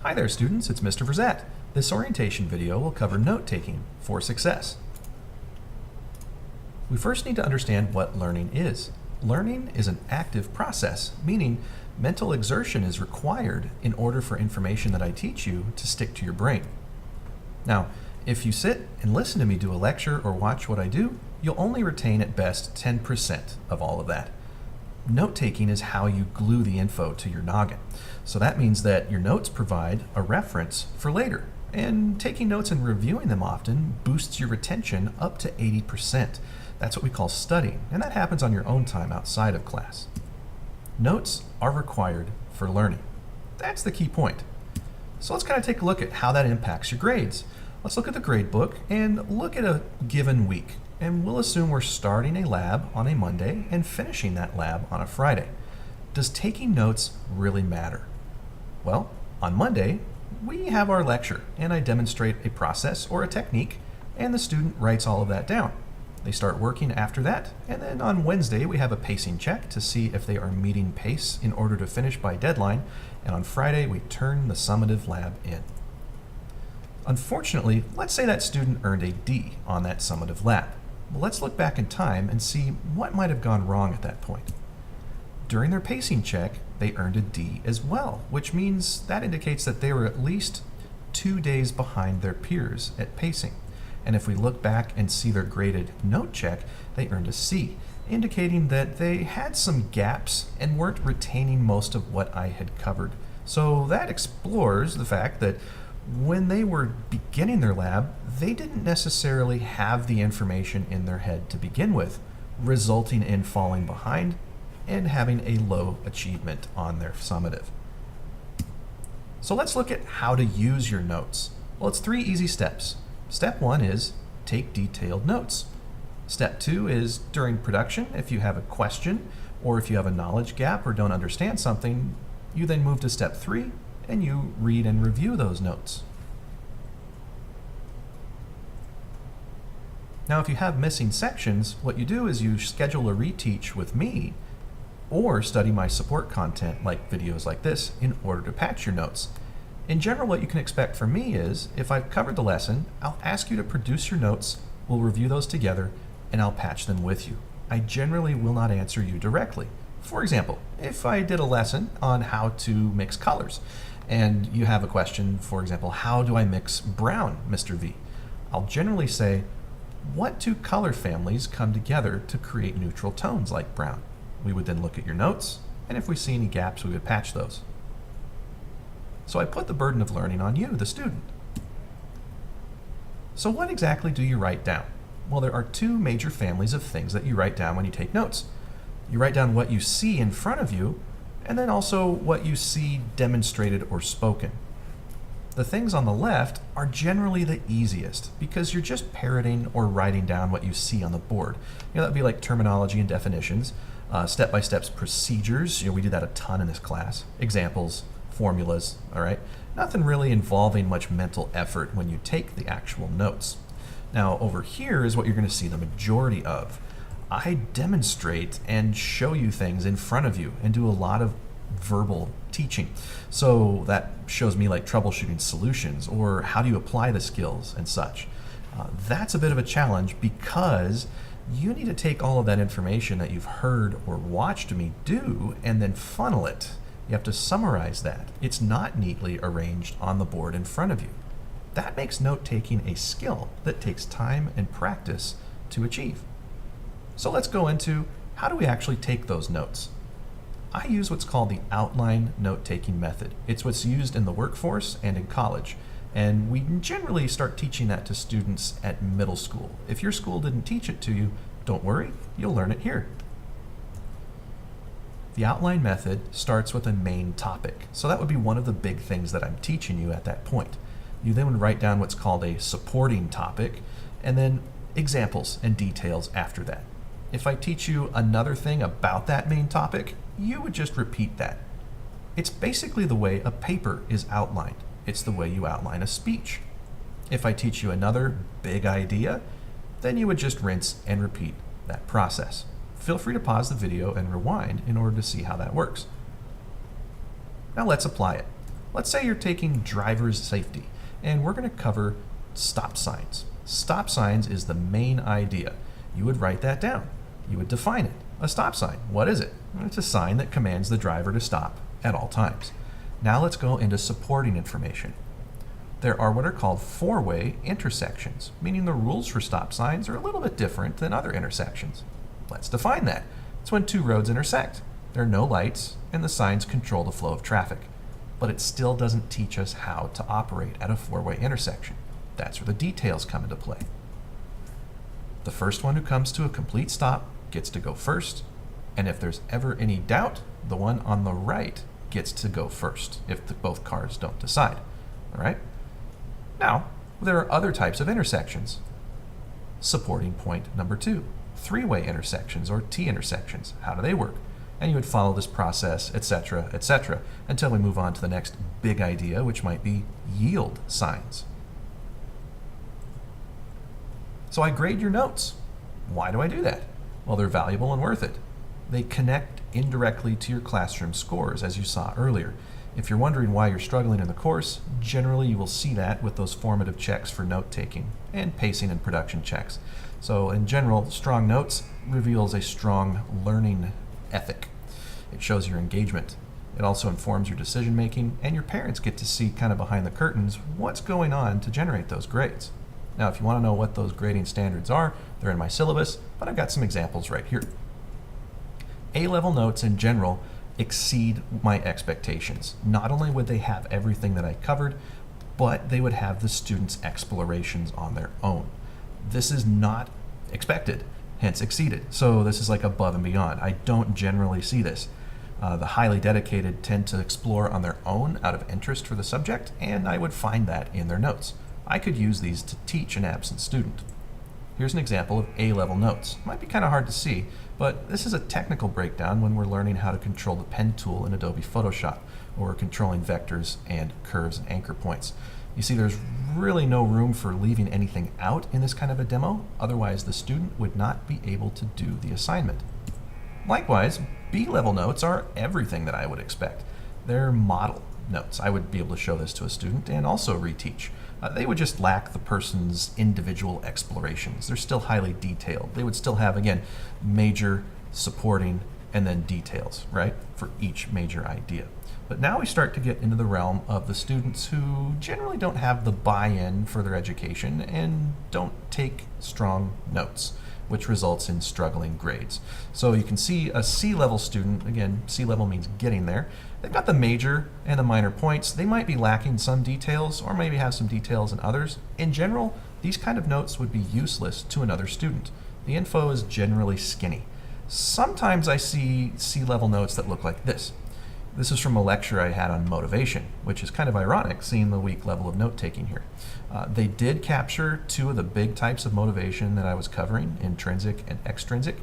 Hi there students, it's Mr. Verzette. This orientation video will cover note-taking for success. We first need to understand what learning is. Learning is an active process, meaning mental exertion is required in order for information that I teach you to stick to your brain. Now, if you sit and listen to me do a lecture or watch what I do, you'll only retain at best 10% of all of that. Note-taking is how you glue the info to your noggin. So that means that your notes provide a reference for later. And taking notes and reviewing them often boosts your retention up to 80%. That's what we call studying, and that happens on your own time outside of class. Notes are required for learning. That's the key point. So let's kind of take a look at how that impacts your grades. Let's look at the grade book and look at a given week. And we'll assume we're starting a lab on a Monday and finishing that lab on a Friday. Does taking notes really matter? Well, on Monday, we have our lecture and I demonstrate a process or a technique and the student writes all of that down. They start working after that, and then on Wednesday we have a pacing check to see if they are meeting pace in order to finish by deadline, and on Friday we turn the summative lab in. Unfortunately, let's say that student earned a D on that summative lab. Well, let's look back in time and see what might have gone wrong at that point. During their pacing check, they earned a D as well, which means that indicates that they were at least 2 days behind their peers at pacing. And if we look back and see their graded note check, they earned a C, indicating that they had some gaps and weren't retaining most of what I had covered. So that explores the fact that when they were beginning their lab, they didn't necessarily have the information in their head to begin with, resulting in falling behind and having a low achievement on their summative. So let's look at how to use your notes. Well, it's 3 easy steps. Step 1 is take detailed notes. Step 2 is during production, if you have a question or if you have a knowledge gap or don't understand something, you then move to step 3 and you read and review those notes. Now, if you have missing sections, what you do is you schedule a reteach with me or study my support content like videos like this in order to patch your notes. In general, what you can expect from me is, if I've covered the lesson, I'll ask you to produce your notes, we'll review those together, and I'll patch them with you. I generally will not answer you directly. For example, if I did a lesson on how to mix colors, and you have a question, for example, how do I mix brown, Mr. V? I'll generally say, what 2 color families come together to create neutral tones like brown? We would then look at your notes, and if we see any gaps, we would patch those. So I put the burden of learning on you, the student. So what exactly do you write down? Well, there are 2 major families of things that you write down when you take notes. You write down what you see in front of you, and then also what you see demonstrated or spoken. The things on the left are generally the easiest because you're just parroting or writing down what you see on the board. That would be like terminology and definitions, step-by-step procedures. We did that a ton in this class. Examples, formulas, all right? Nothing really involving much mental effort when you take the actual notes. Now, over here is what you're going to see the majority of. I demonstrate and show you things in front of you and do a lot of verbal teaching. So that shows me like troubleshooting solutions or how do you apply the skills and such. That's a bit of a challenge because you need to take all of that information that you've heard or watched me do and then funnel it. You have to summarize that. It's not neatly arranged on the board in front of you. That makes note-taking a skill that takes time and practice to achieve. So let's go into how do we actually take those notes. I use what's called the outline note-taking method. It's what's used in the workforce and in college. And we generally start teaching that to students at middle school. If your school didn't teach it to you, don't worry, you'll learn it here. The outline method starts with a main topic. So that would be one of the big things that I'm teaching you at that point. You then would write down what's called a supporting topic, and then examples and details after that. If I teach you another thing about that main topic, you would just repeat that. It's basically the way a paper is outlined. It's the way you outline a speech. If I teach you another big idea, then you would just rinse and repeat that process. Feel free to pause the video and rewind in order to see how that works. Now let's apply it. Let's say you're taking driver's safety, and we're going to cover stop signs. Stop signs is the main idea. You would write that down. You would define it. A stop sign, what is it? It's a sign that commands the driver to stop at all times. Now let's go into supporting information. There are what are called four-way intersections, meaning the rules for stop signs are a little bit different than other intersections. Let's define that. It's when two roads intersect. There are no lights, and the signs control the flow of traffic. But it still doesn't teach us how to operate at a four-way intersection. That's where the details come into play. The first one who comes to a complete stop gets to go first, and if there's ever any doubt, the one on the right gets to go first if both cars don't decide. All right? Now, there are other types of intersections. Supporting point number 2, three-way intersections or T-intersections. How do they work? And you would follow this process, etc., until we move on to the next big idea, which might be yield signs. So I grade your notes. Why do I do that? Well, they're valuable and worth it. They connect indirectly to your classroom scores, as you saw earlier. If you're wondering why you're struggling in the course, generally you will see that with those formative checks for note-taking and pacing and production checks. So in general, strong notes reveals a strong learning ethic. It shows your engagement. It also informs your decision-making, and your parents get to see kind of behind the curtains what's going on to generate those grades. Now, if you want to know what those grading standards are, they're in my syllabus, but I've got some examples right here. A-level notes in general exceed my expectations. Not only would they have everything that I covered, but they would have the students' explorations on their own. This is not expected, hence exceeded. So this is like above and beyond. I don't generally see this. The highly dedicated tend to explore on their own out of interest for the subject, and I would find that in their notes. I could use these to teach an absent student. Here's an example of A-level notes. Might be kind of hard to see, but this is a technical breakdown when we're learning how to control the pen tool in Adobe Photoshop, or controlling vectors and curves and anchor points. You see, there's really no room for leaving anything out in this kind of a demo, otherwise the student would not be able to do the assignment. Likewise, B-level notes are everything that I would expect. They're model notes. I would be able to show this to a student and also reteach. They would just lack the person's individual explorations. They're still highly detailed. They would still have, again, major, supporting, and then details, right, for each major idea. But now we start to get into the realm of the students who generally don't have the buy-in for their education and don't take strong notes, which results in struggling grades. So you can see a C-level student, again, C-level means getting there, they've got the major and the minor points. They might be lacking some details or maybe have some details in others. In general, these kind of notes would be useless to another student. The info is generally skinny. Sometimes I see C-level notes that look like this. This is from a lecture I had on motivation, which is kind of ironic seeing the weak level of note-taking here. They did capture two of the big types of motivation that I was covering, intrinsic and extrinsic,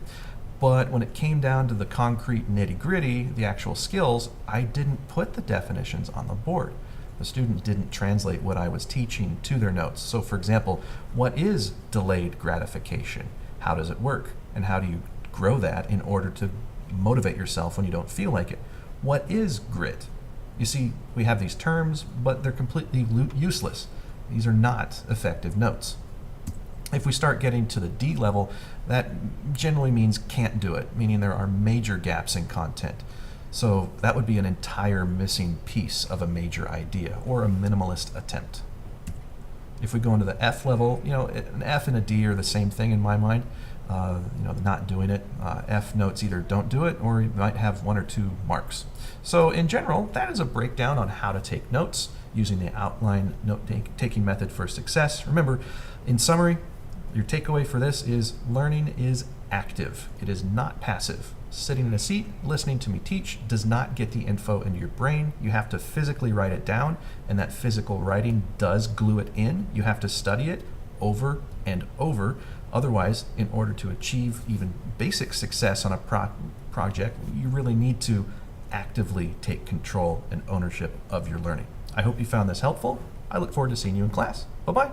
but when it came down to the concrete nitty-gritty, the actual skills, I didn't put the definitions on the board. The student didn't translate what I was teaching to their notes. So for example, what is delayed gratification? How does it work? And how do you grow that in order to motivate yourself when you don't feel like it? What is grit? You see, we have these terms, but they're completely useless. These are not effective notes. If we start getting to the D level, that generally means can't do it, meaning there are major gaps in content. So that would be an entire missing piece of a major idea or a minimalist attempt. If we go into the F level, an F and a D are the same thing in my mind. Not doing it. F notes either don't do it or you might have 1 or 2 marks. So in general, that is a breakdown on how to take notes using the outline note-taking method for success. Remember, in summary, your takeaway for this is learning is active. It is not passive. Sitting in a seat, listening to me teach does not get the info into your brain. You have to physically write it down, and that physical writing does glue it in. You have to study it over and over. Otherwise, in order to achieve even basic success on a project, you really need to actively take control and ownership of your learning. I hope you found this helpful. I look forward to seeing you in class. Bye-bye.